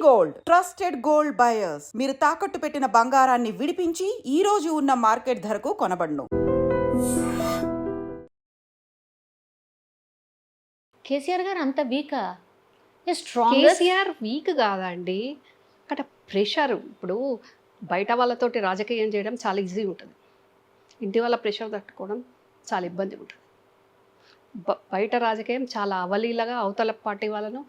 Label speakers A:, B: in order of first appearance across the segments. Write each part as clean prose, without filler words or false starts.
A: Gold trusted gold buyers మీరు తాకట్టు పెట్టిన బంగారాన్ని విడిపించి ఈ రోజు ఉన్న మార్కెట్ ధరకు కొనబడును.
B: కేసీఆర్ గారు అంత వీకా? స్ట్రాంగ్.
C: కేసీఆర్ వీక్ కాదండి, అక్కడ ప్రెషర్. ఇప్పుడు బయట వాళ్ళతోటి రాజకీయం చేయడం చాలా ఈజీ ఉంటుంది, ఇంటి వాళ్ళ ప్రెషర్ తట్టుకోవడం చాలా ఇబ్బంది ఉంటుంది. బయట రాజకీయం చాలా అవలీలగా అవతల పార్టీ వాళ్ళను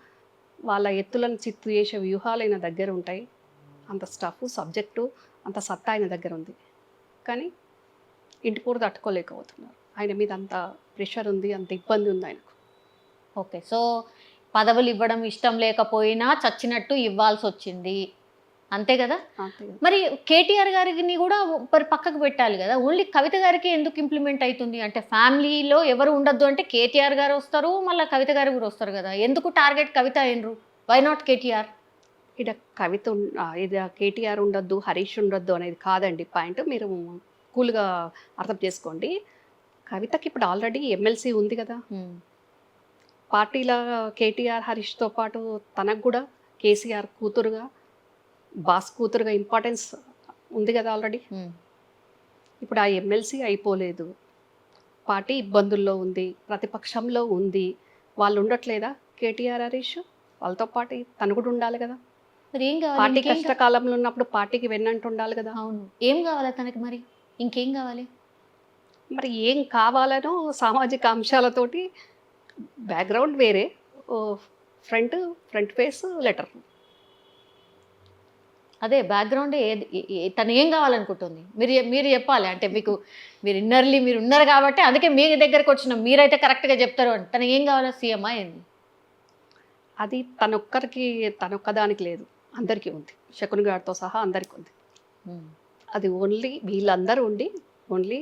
C: వాళ్ళ ఎత్తులను చిత్తు చేసే వ్యూహాలు ఆయన దగ్గర ఉంటాయి. అంత స్టఫ్ సబ్జెక్టు అంత సత్తా ఆయన దగ్గర ఉంది, కానీ ఇంటి పూట తట్టుకోలేకపోతున్నారు. ఆయన మీద అంత ప్రెషర్ ఉంది, అంత ఇబ్బంది ఉంది ఆయనకు.
B: ఓకే, సో పదవులు ఇవ్వడం ఇష్టం లేకపోయినా చచ్చినట్టు ఇవ్వాల్సి వచ్చింది, అంతే కదా? మరి కేటీఆర్ గారిని కూడా పక్కకు పెట్టాలి కదా, ఓన్లీ కవిత గారికి ఎందుకు ఇంప్లిమెంట్ అవుతుంది? అంటే ఫ్యామిలీలో ఎవరు ఉండొద్దు అంటే కేటీఆర్ గారు వస్తారు, మళ్ళీ కవిత గారు కూడా వస్తారు కదా, ఎందుకు టార్గెట్ కవిత అయినరు? Why not KTR?
C: ఇక్కడ కవిత ఇది కేటీఆర్ ఉండొద్దు, హరీష్ ఉండొద్దు అనేది కాదండి పాయింట్. మీరు కూల్గా అర్థం చేసుకోండి. కవితకి ఇప్పుడు ఆల్రెడీ ఎమ్మెల్సీ ఉంది కదా, పార్టీల కేటీఆర్ హరీష్తో పాటు తనకు కూడా కేసీఆర్ కూతురుగా, బాస్ కూతురుగా ఇంపార్టెన్స్ ఉంది కదా ఆల్రెడీ. ఇప్పుడు ఆ ఎమ్మెల్సీ అయిపోలేదు, పార్టీ ఇబ్బందుల్లో ఉంది, ప్రతిపక్షంలో ఉంది, వాళ్ళు ఉండట్లేదా కేటీఆర్ హరీష్? వాళ్ళతో పాటు తను కూడా ఉండాలి కదా.
B: మరి ఏం కావాలి?
C: పార్టీ కష్టకాలంలో ఉన్నప్పుడు పార్టీకి వెన్నంటూ ఉండాలి కదా.
B: అవును, ఏం కావాలి తనకి? మరి ఇంకేం కావాలి?
C: మరి ఏం కావాలనో సామాజిక అంశాలతోటి బ్యాక్గ్రౌండ్ వేరే, ఫ్రంట్ ఫేస్ లెటర్.
B: అదే బ్యాక్గ్రౌండ్ తను ఏం కావాలనుకుంటుంది మీరు చెప్పాలి. అంటే మీరు ఇన్నర్లీ మీరు ఉన్నారు కాబట్టి అందుకే మీ దగ్గరకు వచ్చిన మీరైతే కరెక్ట్గా చెప్తారు. అంటే తను ఏం కావాలో సీఎంఆ ఏంది?
C: అది తనొక్కదానికి లేదు, అందరికీ ఉంది, శకున్ గారితో సహా అందరికీ ఉంది. అది ఓన్లీ వీళ్ళందరూ ఉండి ఓన్లీ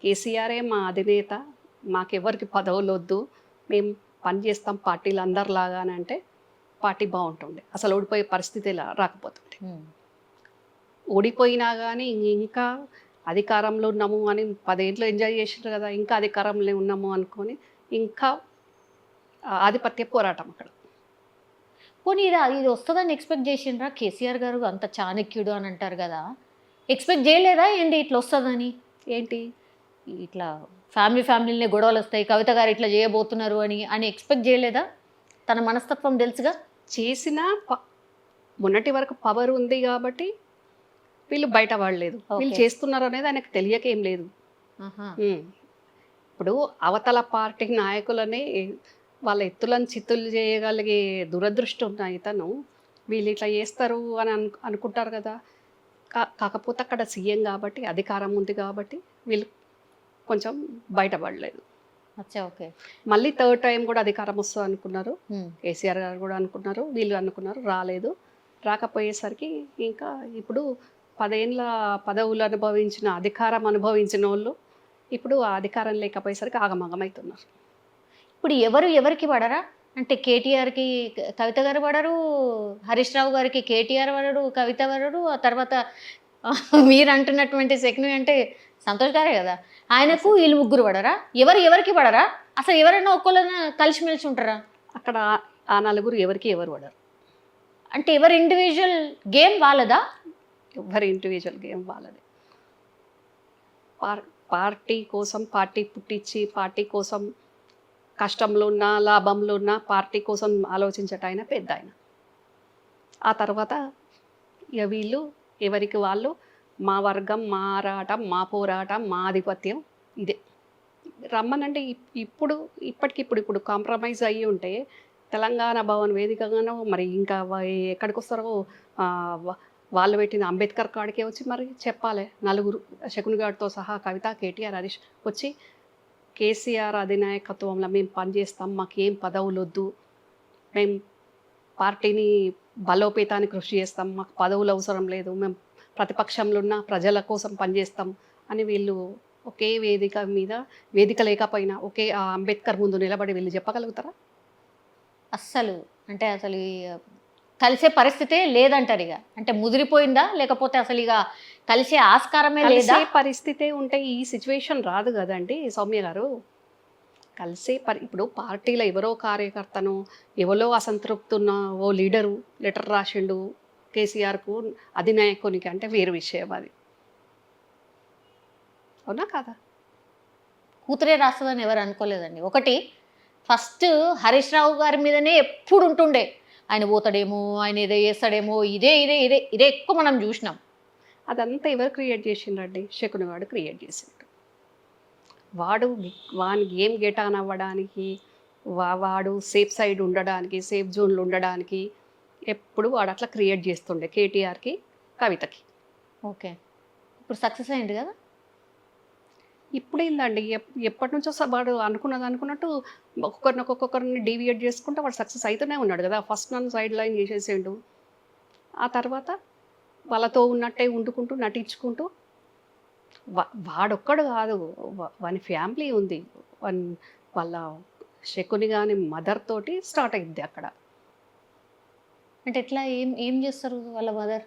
C: కేసీఆరే మా అధినేత, మాకెవరికి పదవులు వద్దు, మేము పని చేస్తాం పార్టీలు అందరిలాగా అని అంటే పార్టీ బాగుంటుండే, అసలు ఓడిపోయే పరిస్థితి రాకపోతుండే. ఓడిపోయినా కానీ ఇంకా అధికారంలో ఉన్నాము అని 10 ఏళ్ళు ఎంజాయ్ చేసారు కదా, ఇంకా అధికారంలో ఉన్నాము అనుకొని ఇంకా ఆధిపత్య పోరాటం అక్కడ.
B: పోనీ ఇది వస్తుందని ఎక్స్పెక్ట్ చేసిండ్రా? కేసీఆర్ గారు అంత చాణక్యుడు అని అంటారు కదా, ఎక్స్పెక్ట్ చేయలేదా ఏంటి ఇట్లా వస్తుందని?
C: ఏంటి
B: ఇట్లా ఫ్యామిలీనే గొడవలు వస్తాయి, కవిత గారు ఇట్లా చేయబోతున్నారు అని ఎక్స్పెక్ట్ చేయలేదా? తన మనస్తత్వం తెలుసుగా.
C: చేసిన మొన్నటి వరకు పవర్ ఉంది కాబట్టి వీళ్ళు బయట పడలేదు, వీళ్ళు చేస్తున్నారు అనేది ఆయనకు తెలియకేం లేదు. ఇప్పుడు అవతల పార్టీ నాయకులని వాళ్ళ ఎత్తులను చిత్తులు చేయగలిగే దురదృష్టం ఉన్న ఇతను వీళ్ళు ఇట్లా చేస్తారు అని అనుకుంటారు కదా. కాకపోతే అక్కడ సీఎం కాబట్టి అధికారం ఉంది కాబట్టి వీళ్ళు కొంచెం బయటపడలేదు.
B: ఓకే,
C: మళ్ళీ థర్డ్ టైం కూడా అధికారం వస్తుంది అనుకున్నారు, కేసీఆర్ గారు కూడా అనుకున్నారు, వీళ్ళు అనుకున్నారు, రాలేదు. రాకపోయేసరికి ఇంకా ఇప్పుడు 10 ఏళ్ళ పదవులు అనుభవించిన, అధికారం అనుభవించిన వాళ్ళు ఇప్పుడు ఆ అధికారం లేకపోయేసరికి ఆగమగమవుతున్నారు.
B: ఇప్పుడు ఎవరికి పడరా? అంటే కేటీఆర్కి కవిత గారు పడరు, హరీష్ రావు గారికి కేటీఆర్ పడరు, కవిత పడరు, ఆ తర్వాత మీరు అంటున్నటువంటి సెక్ను అంటే సంతోష్ గారే కదా, ఆయనకు వీళ్ళు ముగ్గురు పడరా? ఎవరికి పడరా? అసలు ఎవరైనా ఒక్కళ్ళైనా కలిసిమెలిసి ఉంటారా
C: అక్కడ? ఆ నలుగురు ఎవరు పడరు.
B: అంటే ఎవరి ఇండివిజువల్ గేమ్ వాళ్ళదా?
C: ఎవరి ఇండివిజువల్ గేమ్ వాళ్ళదే. పార్టీ కోసం పార్టీ పుట్టించి, పార్టీ కోసం కష్టంలో ఉన్నా లాభంలో ఉన్నా పార్టీ కోసం ఆలోచించట ఆయన పెద్ద ఆయన. ఆ తర్వాత ఇక వీళ్ళు ఎవరికి వాళ్ళు మా వర్గం, మా ఆరాటం, మా పోరాటం, మా ఆధిపత్యం ఇదే. రమ్మనంటే ఇప్పుడు కాంప్రమైజ్ అయ్యి ఉంటే తెలంగాణ భవన్ వేదికగానో మరి ఇంకా ఎక్కడికి వస్తారో వాళ్ళు పెట్టిన అంబేద్కర్ కాడికే వచ్చి మరి చెప్పాలి. నలుగురు శకున్ గారితో సహా కవిత, కేటీఆర్, హరీష్ వచ్చి కేసీఆర్ అధినాయకత్వంలో మేము పనిచేస్తాం, మాకేం పదవులు వద్దు, మేము పార్టీని బలోపేతానికి కృషి చేస్తాం, మాకు పదవులు అవసరం లేదు, మేము ప్రతిపక్షంలో ఉన్న ప్రజల కోసం పనిచేస్తాం అని వీళ్ళు ఒకే వేదిక లేకపోయినా ఒకే అంబేద్కర్ ముందు నిలబడి వీళ్ళు చెప్పగలుగుతారా?
B: అస్సలు కలిసే పరిస్థితే లేదంటారు. ఇక అంటే ముదిరిపోయిందా, లేకపోతే అసలు ఇక కలిసే ఆస్కారమే లేదా?
C: పరిస్థితే ఉంటే ఈ సిచ్యువేషన్ రాదు కదండి సౌమ్య గారు. కలిసే ఇప్పుడు పార్టీలో ఎవరో కార్యకర్తను ఎవరో అసంతృప్తున్న ఓ లీడరు లెటర్ రాసిండు కేసీఆర్కు అధినాయకునికి అంటే వేరు విషయం అది. అవునా కాదా?
B: కూతురే రాస్తుందని ఎవరు అనుకోలేదండి. ఒకటి ఫస్ట్ హరీష్ రావు గారి మీదనే ఎప్పుడు ఉంటుండే, ఆయన పోతాడేమో, ఆయన ఏదో చేస్తాడేమో, ఇదే ఇదే ఇదే ఇదే ఎక్కువ మనం చూసినాం.
C: అదంతా ఎవరు క్రియేట్ చేసిండ్రండి? శకుని వాడు క్రియేట్ చేసిండు. వాని గేమ్ గెట్ ఆన్ అవ్వడానికి, వాడు సేఫ్ సైడ్ ఉండడానికి, సేఫ్ జోన్లో ఉండడానికి ఎప్పుడు వాడు అట్లా క్రియేట్ చేస్తుండే కేటీఆర్కి, కవితకి.
B: ఓకే, ఇప్పుడు సక్సెస్ అయింది కదా.
C: ఇప్పుడు ఏందండి, ఎప్పటి నుంచో వాడు అనుకున్నట్టు ఒక్కొక్కరిని డీవియేట్ చేసుకుంటూ వాడు సక్సెస్ అవుతూనే ఉన్నాడు కదా. ఫస్ట్ నన్ను సైడ్ లైన్ చేసేసిండు, ఆ తర్వాత వాళ్ళతో ఉన్నట్టే వండుకుంటూ నటించుకుంటూ వాడొక్కడు కాదు, వాని ఫ్యామిలీ ఉంది. వాళ్ళ శకుని కానీ మదర్ తోటి స్టార్ట్ అయింది అక్కడ.
B: అంటే ఎట్లా, ఏం ఏం చేస్తారు వాళ్ళ మదర్?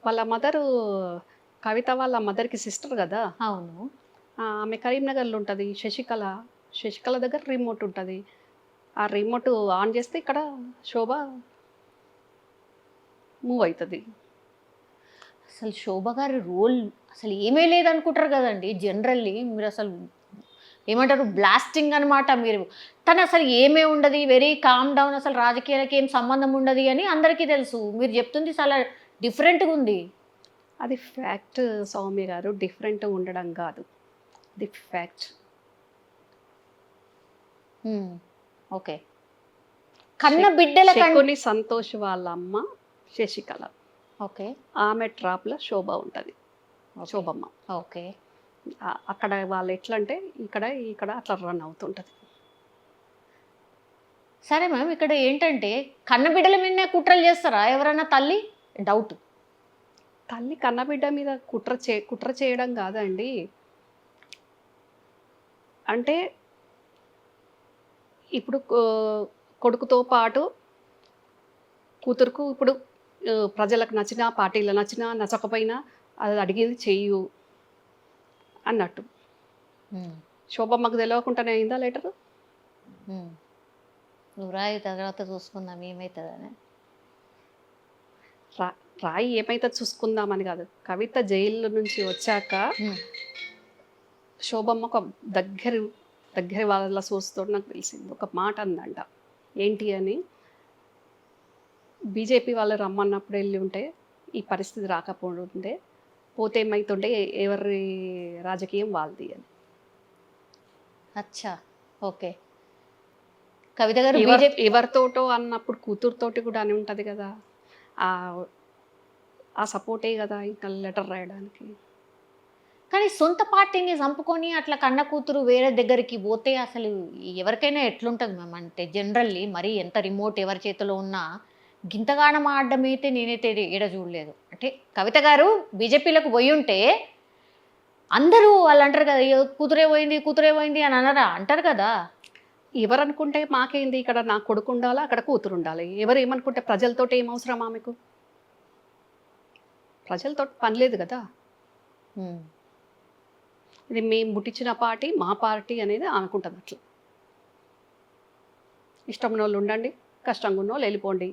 C: వాళ్ళ మదరు కవిత వాళ్ళ మదర్కి సిస్టర్ కదా.
B: అవును.
C: ఆమె కరీంనగర్లో ఉంటుంది. శశికళ దగ్గర రిమోట్ ఉంటుంది. ఆ రిమోట్ ఆన్ చేస్తే ఇక్కడ శోభ మూవ్ అవుతుంది.
B: అసలు శోభ గారి రోల్ అసలు ఏమీ లేదనుకుంటారు కదండి జనరల్లీ. మీరు అసలు ఏమంటారు, బ్లాస్టింగ్ అనమాట. మీరు తను అసలు ఏమే ఉండదు, వెరీ కామ్ డౌన్, అసలు రాజకీయాలకి ఏం సంబంధం ఉండదు అని అందరికీ తెలుసు. మీరు చెప్తుంది చాలా డిఫరెంట్గా ఉంది.
C: అది ఫ్యాక్ట్ సౌమ్య గారు, డిఫరెంట్ ఉండడం కాదు, అది ఫ్యాక్ట్.
B: ఓకే, కన్న బిడ్డల
C: శకుని సంతోష్ వాళ్ళ అమ్మ శశికళ.
B: ఓకే,
C: ఆమె ట్రాప్లో శోభ ఉంటుంది, శోభమ్మ.
B: ఓకే,
C: అక్కడ వాళ్ళు ఎట్లా అంటే ఇక్కడ అట్లా రన్ అవుతుంటుంది.
B: సరే మ్యామ్, ఇక్కడ ఏంటంటే కన్న బిడ్డల మీదనే కుట్రలు చేస్తారా ఎవరైనా? తల్లి డౌట్.
C: తల్లి కన్నబిడ్డ మీద కుట్ర చేయడం కాదండి. అంటే ఇప్పుడు కొడుకుతో పాటు కూతురుకు ఇప్పుడు ప్రజలకు నచ్చినా, పార్టీలు నచ్చినా నచ్చకపోయినా అది అడిగేది చెయ్యు అన్నట్టు. శోభమ్మకు తెలియకుండానే అయిందా లెటరు?
B: నువ్వు రాయి, తర్వాత చూసుకుందాం ఏమవుతుందని.
C: రాయి ఏమైతుంది చూసుకుందామని కాదు, కవిత జైలు నుంచి వచ్చాక శోభమ్మ ఒక దగ్గర వాళ్ళ సోర్స్తో నాకు తెలిసింది, ఒక మాట అందంట. ఏంటి అని, బీజేపీ వాళ్ళు రమ్మన్నప్పుడు వెళ్ళి ఉంటే ఈ పరిస్థితి రాకపోతుండే, పోతే ఏమవుతుండే, ఎవరి రాజకీయం వాళ్ళది అని.
B: అచ్చా, ఓకే. కవిత గారు
C: ఎవరితోటో అన్నప్పుడు కూతురుతోటి కూడా అని ఉంటుంది కదా, ఆ సపోర్టే కదా ఇంకా లెటర్ రాయడానికి.
B: కానీ సొంత పార్టీని చంపుకొని అట్లా కన్న కూతురు వేరే దగ్గరికి పోతే అసలు ఎవరికైనా ఎట్లుంటుంది మ్యామ్? అంటే జనరల్లీ మరి ఎంత రిమోట్ ఎవరి చేతిలో ఉన్నా గింతగానం ఆడడం అయితే నేనైతే ఏడ చూడలేదు. అంటే కవిత గారు బీజేపీలకు పోయి ఉంటే అందరూ వాళ్ళు అంటారు కదా, కూతురే పోయింది అని అనరా? అంటారు కదా.
C: ఎవరు అనుకుంటే మాకేంది, ఇక్కడ నా కొడుకు ఉండాలా, అక్కడ కూతురు ఉండాలి. ఎవరు ఏమనుకుంటే ప్రజలతో ఏం అవసరం ఆమెకు? ప్రజలతో పని లేదు కదా. ఇది మేము పుట్టించిన పార్టీ, మా పార్టీ అనేది అనుకుంటుంది. అట్లా ఇష్టం ఉన్న వాళ్ళు ఉండండి, కష్టంగా ఉన్న వాళ్ళు వెళ్ళిపోండి,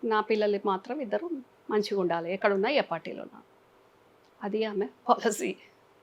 C: నా పిల్లలు మాత్రం ఇద్దరు మంచిగా ఉండాలి, ఎక్కడున్నా ఏ పార్టీలో ఉన్నా, అది ఆమె పాలసీ.